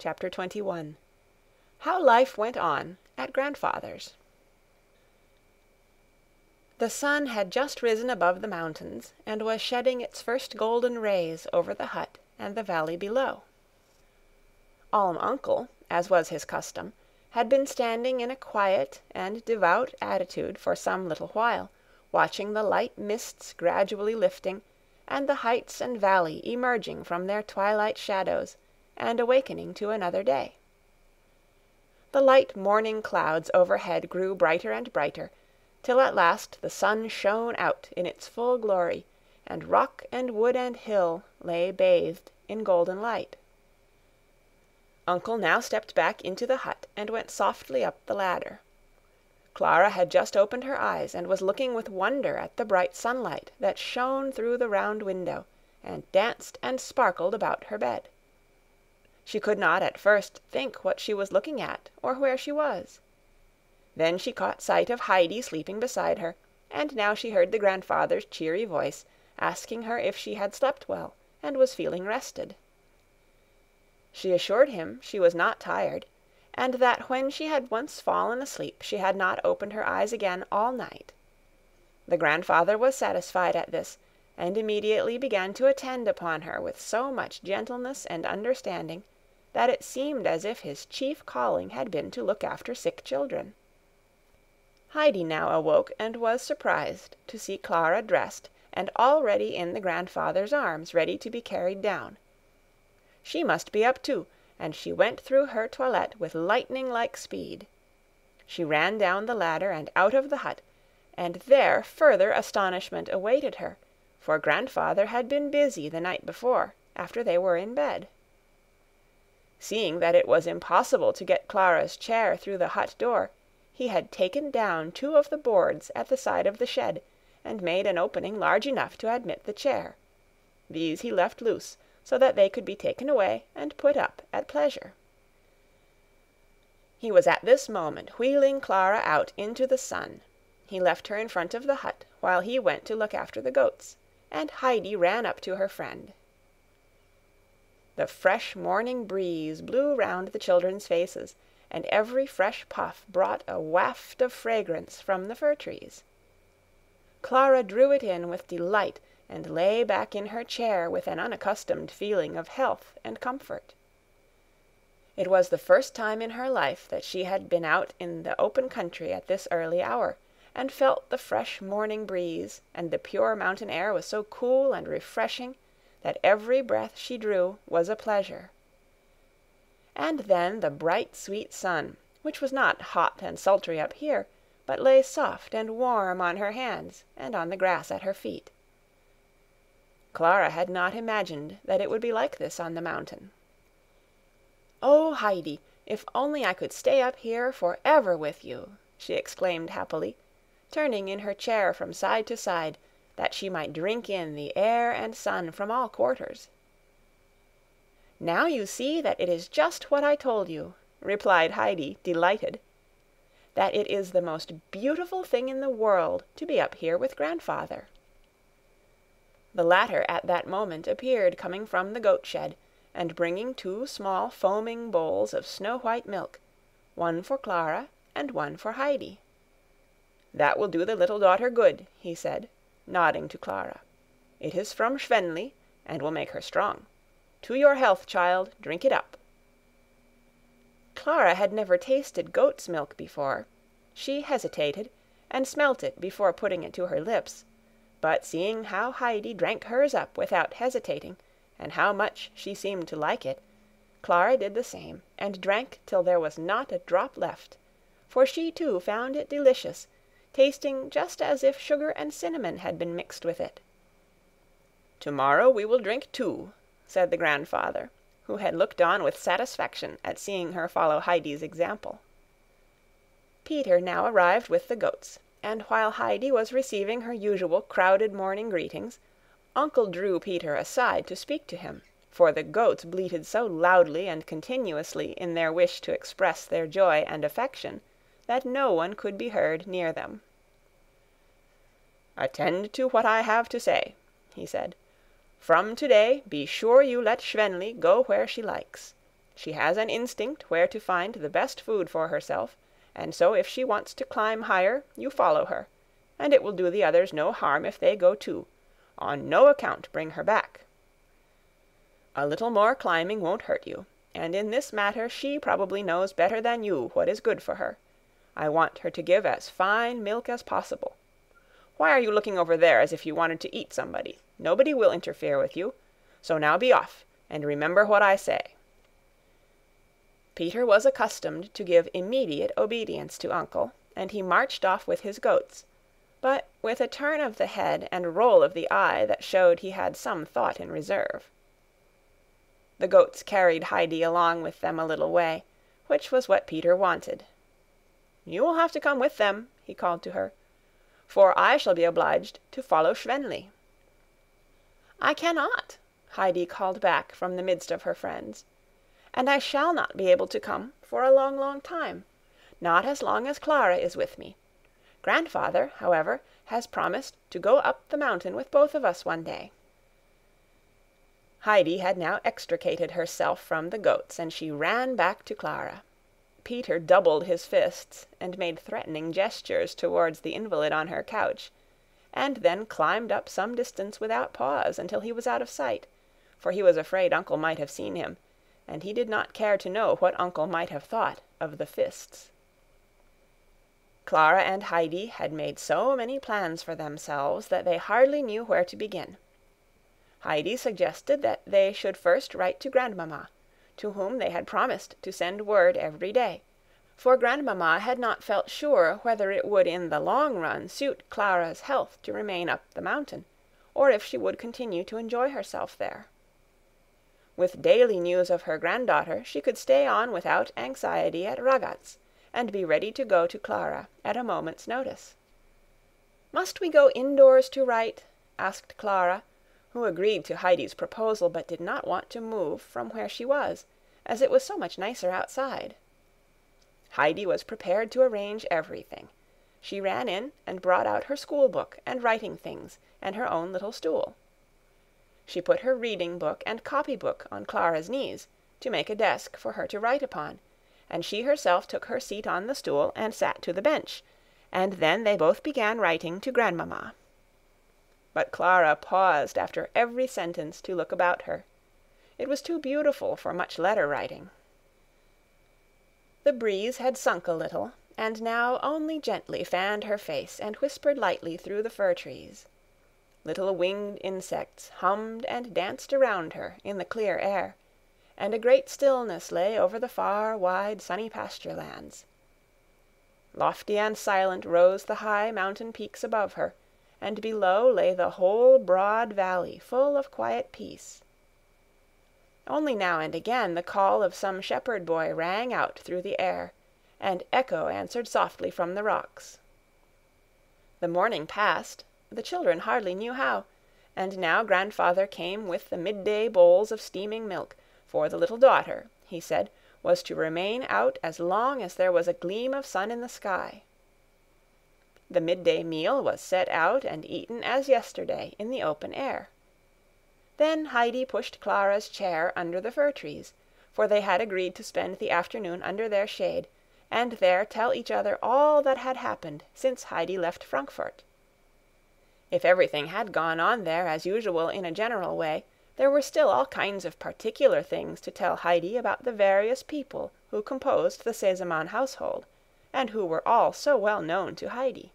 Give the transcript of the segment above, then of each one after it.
Chapter 21. How Life Went On at Grandfather's. The sun had just risen above the mountains, and was shedding its first golden rays over the hut and the valley below. Alm Uncle, as was his custom, had been standing in a quiet and devout attitude for some little while, watching the light mists gradually lifting, and the heights and valley emerging from their twilight shadows, and awakening to another day. The light morning clouds overhead grew brighter and brighter, till at last the sun shone out in its full glory, and rock and wood and hill lay bathed in golden light. Uncle now stepped back into the hut and went softly up the ladder. Clara had just opened her eyes and was looking with wonder at the bright sunlight that shone through the round window and danced and sparkled about her bed. She could not at first think what she was looking at or where she was. Then she caught sight of Heidi sleeping beside her, and now she heard the grandfather's cheery voice asking her if she had slept well and was feeling rested. She assured him she was not tired, and that when she had once fallen asleep she had not opened her eyes again all night. The grandfather was satisfied at this, and immediately began to attend upon her with so much gentleness and understanding that it seemed as if his chief calling had been to look after sick children. Heidi now awoke and was surprised to see Clara dressed and already in the grandfather's arms, ready to be carried down. She must be up too, and she went through her toilette with lightning-like speed. She ran down the ladder and out of the hut, and there further astonishment awaited her, for grandfather had been busy the night before, after they were in bed. Seeing that it was impossible to get Clara's chair through the hut door, he had taken down 2 of the boards at the side of the shed, and made an opening large enough to admit the chair. These he left loose, so that they could be taken away and put up at pleasure. He was at this moment wheeling Clara out into the sun. He left her in front of the hut, while he went to look after the goats, and Heidi ran up to her friend. The fresh morning breeze blew round the children's faces, and every fresh puff brought a waft of fragrance from the fir trees. Clara drew it in with delight, and lay back in her chair with an unaccustomed feeling of health and comfort. It was the first time in her life that she had been out in the open country at this early hour, and felt the fresh morning breeze, and the pure mountain air was so cool and refreshing that every breath she drew was a pleasure. And then the bright, sweet sun, which was not hot and sultry up here, but lay soft and warm on her hands and on the grass at her feet. Clara had not imagined that it would be like this on the mountain. "Oh, Heidi, if only I could stay up here forever with you!" she exclaimed happily, turning in her chair from side to side, that she might drink in the air and sun from all quarters. "Now you see that it is just what I told you," replied Heidi, delighted, "that it is the most beautiful thing in the world to be up here with grandfather." The latter at that moment appeared coming from the goat shed, and bringing 2 small foaming bowls of snow-white milk, one for Clara and one for Heidi. "That will do the little daughter good," he said, nodding to Clara. "It is from Schwenli, and will make her strong. To your health, child, drink it up." Clara had never tasted goat's milk before. She hesitated, and smelt it before putting it to her lips, but seeing how Heidi drank hers up without hesitating, and how much she seemed to like it, Clara did the same, and drank till there was not a drop left, for she too found it delicious, tasting just as if sugar and cinnamon had been mixed with it. "Tomorrow we will drink 2, said the grandfather, who had looked on with satisfaction at seeing her follow Heidi's example. Peter now arrived with the goats, and while Heidi was receiving her usual crowded morning greetings, Uncle drew Peter aside to speak to him, for the goats bleated so loudly and continuously in their wish to express their joy and affection that no one could be heard near them. "Attend to what I have to say," he said. "From today be sure you let Schwenli go where she likes. She has an instinct where to find the best food for herself, and so if she wants to climb higher, you follow her, and it will do the others no harm if they go too. On no account bring her back. A little more climbing won't hurt you, and in this matter she probably knows better than you what is good for her. I want her to give as fine milk as possible. Why are you looking over there as if you wanted to eat somebody? Nobody will interfere with you. So now be off, and remember what I say." Peter was accustomed to give immediate obedience to Uncle, and he marched off with his goats, but with a turn of the head and roll of the eye that showed he had some thought in reserve. The goats carried Heidi along with them a little way, which was what Peter wanted. "You will have to come with them," he called to her, "for I shall be obliged to follow Schwenli." "I cannot," Heidi called back from the midst of her friends, "and I shall not be able to come for a long, long time. Not as long as Clara is with me. Grandfather, however, has promised to go up the mountain with both of us one day." Heidi had now extricated herself from the goats, and she ran back to Clara. Peter doubled his fists and made threatening gestures towards the invalid on her couch, and then climbed up some distance without pause until he was out of sight, for he was afraid Uncle might have seen him, and he did not care to know what Uncle might have thought of the fists. Clara and Heidi had made so many plans for themselves that they hardly knew where to begin. Heidi suggested that they should first write to Grandmamma, to whom they had promised to send word every day, for Grandmamma had not felt sure whether it would in the long run suit Clara's health to remain up the mountain, or if she would continue to enjoy herself there. With daily news of her granddaughter, she could stay on without anxiety at Ragaz, and be ready to go to Clara at a moment's notice. "Must we go indoors to write?" asked Clara, who agreed to Heidi's proposal but did not want to move from where she was, as it was so much nicer outside. Heidi was prepared to arrange everything. She ran in and brought out her school-book and writing things, and her own little stool. She put her reading book and copy-book on Clara's knees, to make a desk for her to write upon, and she herself took her seat on the stool and sat to the bench, and then they both began writing to Grandmamma. But Clara paused after every sentence to look about her. It was too beautiful for much letter-writing. The breeze had sunk a little, and now only gently fanned her face and whispered lightly through the fir trees. Little winged insects hummed and danced around her in the clear air, and a great stillness lay over the far, wide, sunny pasture lands. Lofty and silent rose the high mountain peaks above her, and below lay the whole broad valley full of quiet peace. Only now and again the call of some shepherd boy rang out through the air, and echo answered softly from the rocks. The morning passed, the children hardly knew how, and now Grandfather came with the midday bowls of steaming milk, for the little daughter, he said, was to remain out as long as there was a gleam of sun in the sky. The midday meal was set out and eaten as yesterday in the open air. Then Heidi pushed Clara's chair under the fir trees, for they had agreed to spend the afternoon under their shade, and there tell each other all that had happened since Heidi left Frankfurt. If everything had gone on there as usual in a general way, there were still all kinds of particular things to tell Heidi about the various people who composed the Sesemann household, and who were all so well known to Heidi.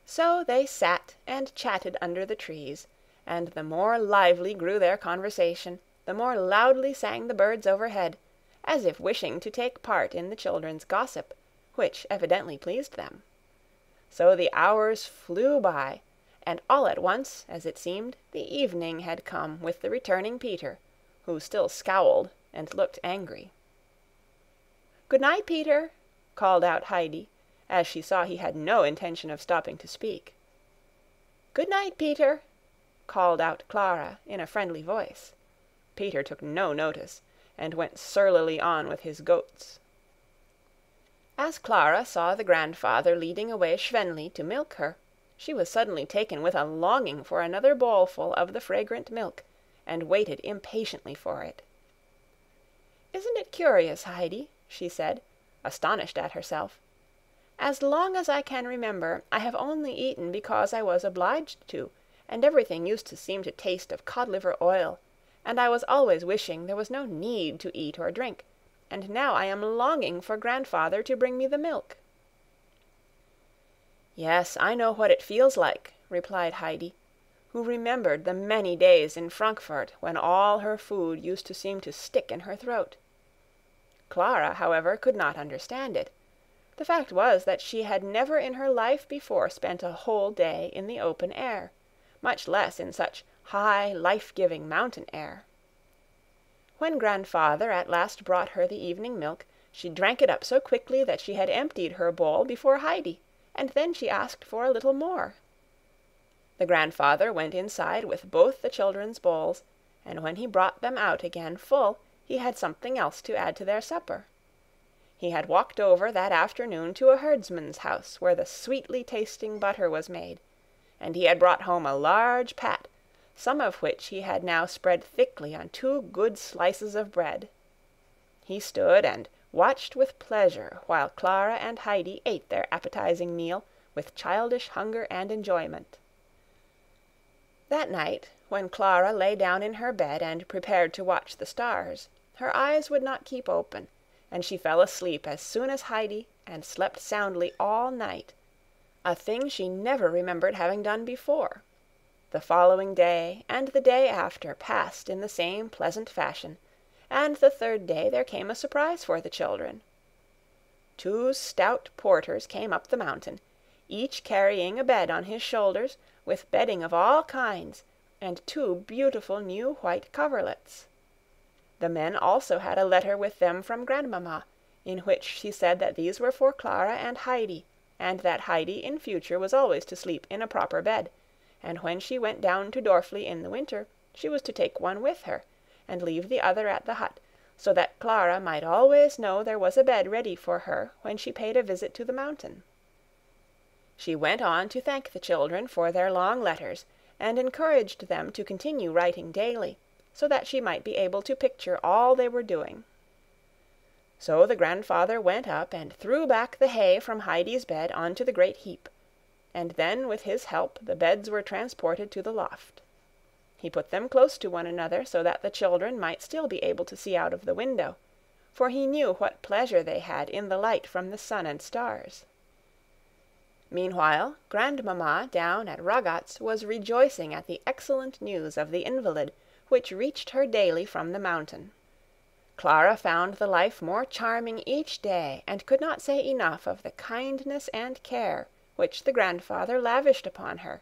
So they sat and chatted under the trees, and the more lively grew their conversation, the more loudly sang the birds overhead, as if wishing to take part in the children's gossip, which evidently pleased them. So the hours flew by, and all at once, as it seemed, the evening had come with the returning Peter, who still scowled and looked angry. "Good night, Peter," called out Heidi, as she saw he had no intention of stopping to speak. "Good night, Peter," called out Clara in a friendly voice. Peter took no notice, and went surlily on with his goats. As Clara saw the grandfather leading away Schwenli to milk her, she was suddenly taken with a longing for another bowlful of the fragrant milk, and waited impatiently for it. "Isn't it curious, Heidi?" she said, astonished at herself. "As long as I can remember, I have only eaten because I was obliged to, and everything used to seem to taste of cod-liver oil, and I was always wishing there was no need to eat or drink, and now I am longing for grandfather to bring me the milk." "Yes, I know what it feels like," replied Heidi, who remembered the many days in Frankfurt when all her food used to seem to stick in her throat. Clara, however, could not understand it. The fact was that she had never in her life before spent a whole day in the open air, much less in such high, life-giving mountain air. When grandfather at last brought her the evening milk, she drank it up so quickly that she had emptied her bowl before Heidi, and then she asked for a little more. The grandfather went inside with both the children's bowls, and when he brought them out again full, he had something else to add to their supper. He had walked over that afternoon to a herdsman's house where the sweetly tasting butter was made, and he had brought home a large pat, some of which he had now spread thickly on 2 good slices of bread. He stood and watched with pleasure while Clara and Heidi ate their appetizing meal with childish hunger and enjoyment. That night, when Clara lay down in her bed and prepared to watch the stars, her eyes would not keep open, and she fell asleep as soon as Heidi and slept soundly all night, a thing she never remembered having done before. The following day and the day after passed in the same pleasant fashion, and the third day there came a surprise for the children. 2 stout porters came up the mountain, each carrying a bed on his shoulders, with bedding of all kinds, and 2 beautiful new white coverlets. The men also had a letter with them from Grandmamma, in which she said that these were for Clara and Heidi, and that Heidi in future was always to sleep in a proper bed, and when she went down to Dorfli in the winter, she was to take one with her, and leave the other at the hut, so that Clara might always know there was a bed ready for her when she paid a visit to the mountain. She went on to thank the children for their long letters, and encouraged them to continue writing daily, so that she might be able to picture all they were doing. So the grandfather went up and threw back the hay from Heidi's bed onto the great heap, and then with his help the beds were transported to the loft. He put them close to one another so that the children might still be able to see out of the window, for he knew what pleasure they had in the light from the sun and stars. Meanwhile, Grandmamma down at Ragaz was rejoicing at the excellent news of the invalid, which reached her daily from the mountain. Clara found the life more charming each day, and could not say enough of the kindness and care which the grandfather lavished upon her,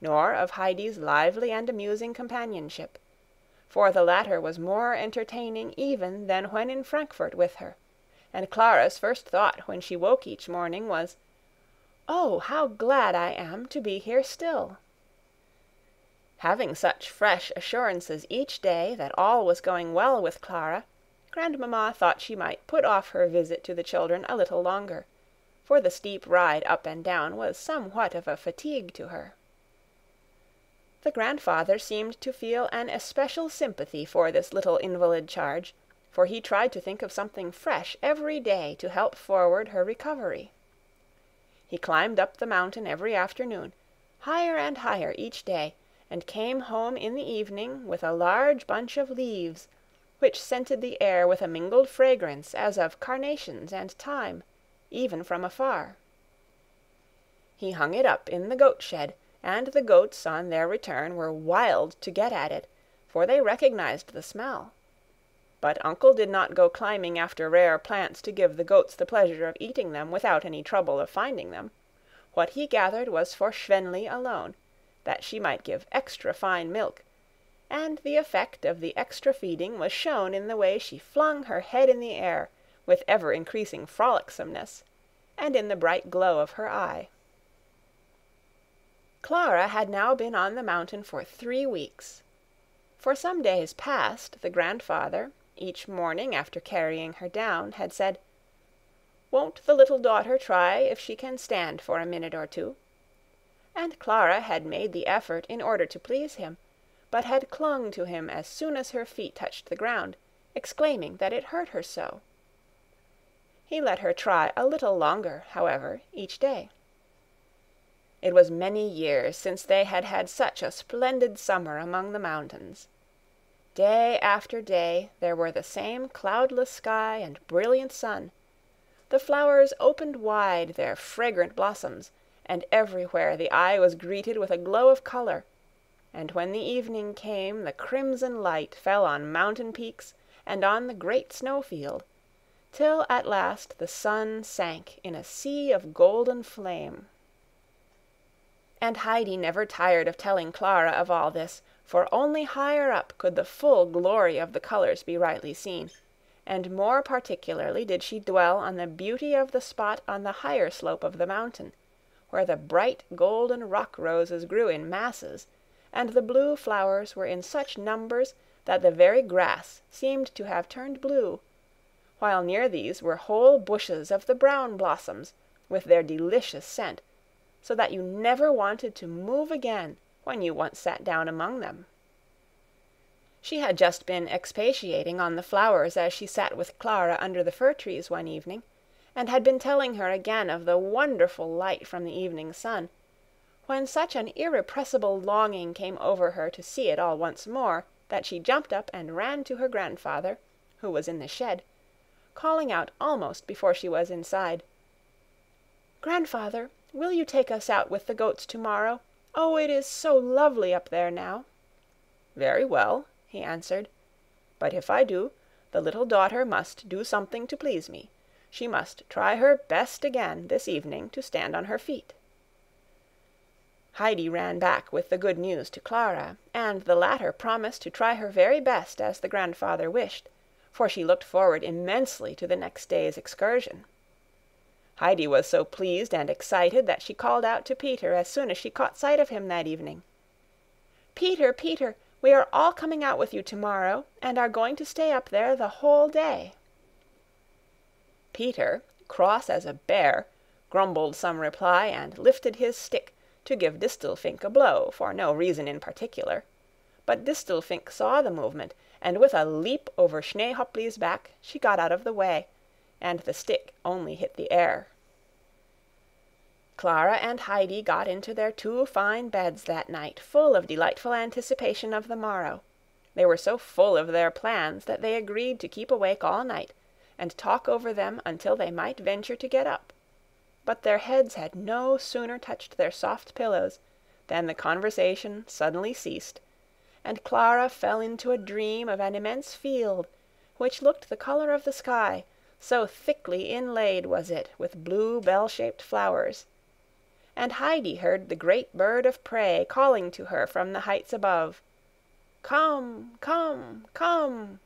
nor of Heidi's lively and amusing companionship, for the latter was more entertaining even than when in Frankfurt with her, and Clara's first thought when she woke each morning was, "Oh, how glad I am to be here still!" Having such fresh assurances each day that all was going well with Clara, Grandmamma thought she might put off her visit to the children a little longer, for the steep ride up and down was somewhat of a fatigue to her. The grandfather seemed to feel an especial sympathy for this little invalid charge, for he tried to think of something fresh every day to help forward her recovery. He climbed up the mountain every afternoon, higher and higher each day, and came home in the evening with a large bunch of leaves, which scented the air with a mingled fragrance as of carnations and thyme, even from afar. He hung it up in the goat shed, and the goats on their return were wild to get at it, for they recognized the smell. But Uncle did not go climbing after rare plants to give the goats the pleasure of eating them without any trouble of finding them. What he gathered was for Schwenli alone, that she might give extra fine milk, and the effect of the extra feeding was shown in the way she flung her head in the air with ever-increasing frolicsomeness, and in the bright glow of her eye. Clara had now been on the mountain for 3 weeks. For some days past, the grandfather, each morning after carrying her down, had said, "Won't the little daughter try if she can stand for a minute or two?" And Clara had made the effort in order to please him, but had clung to him as soon as her feet touched the ground, exclaiming that it hurt her so. He let her try a little longer, however, each day. It was many years since they had had such a splendid summer among the mountains. Day after day there were the same cloudless sky and brilliant sun. The flowers opened wide their fragrant blossoms, and everywhere the eye was greeted with a glow of color, and when the evening came the crimson light fell on mountain peaks and on the great snowfield, till at last the sun sank in a sea of golden flame. And Heidi never tired of telling Clara of all this, for only higher up could the full glory of the colors be rightly seen, and more particularly did she dwell on the beauty of the spot on the higher slope of the mountain, where the bright golden rock roses grew in masses, and the blue flowers were in such numbers that the very grass seemed to have turned blue, while near these were whole bushes of the brown blossoms, with their delicious scent, so that you never wanted to move again when you once sat down among them. She had just been expatiating on the flowers as she sat with Clara under the fir trees one evening, and had been telling her again of the wonderful light from the evening sun, when such an irrepressible longing came over her to see it all once more, that she jumped up and ran to her grandfather, who was in the shed, calling out almost before she was inside, "Grandfather, will you take us out with the goats tomorrow? Oh, it is so lovely up there now." "Very well," he answered. "But if I do, the little daughter must do something to please me. She must try her best again this evening to stand on her feet." Heidi ran back with the good news to Clara, and the latter promised to try her very best as the grandfather wished, for she looked forward immensely to the next day's excursion. Heidi was so pleased and excited that she called out to Peter as soon as she caught sight of him that evening, "Peter, Peter, we are all coming out with you tomorrow, and are going to stay up there the whole day." Peter, cross as a bear, grumbled some reply and lifted his stick to give Distelfink a blow for no reason in particular, but Distelfink saw the movement, and with a leap over Schneehoppli's back she got out of the way, and the stick only hit the air. Clara and Heidi got into their 2 fine beds that night, full of delightful anticipation of the morrow. They were so full of their plans that they agreed to keep awake all night, and talk over them until they might venture to get up. But their heads had no sooner touched their soft pillows than the conversation suddenly ceased, and Clara fell into a dream of an immense field, which looked the color of the sky, so thickly inlaid was it with blue bell-shaped flowers. And Heidi heard the great bird of prey calling to her from the heights above, "Come, come, come!"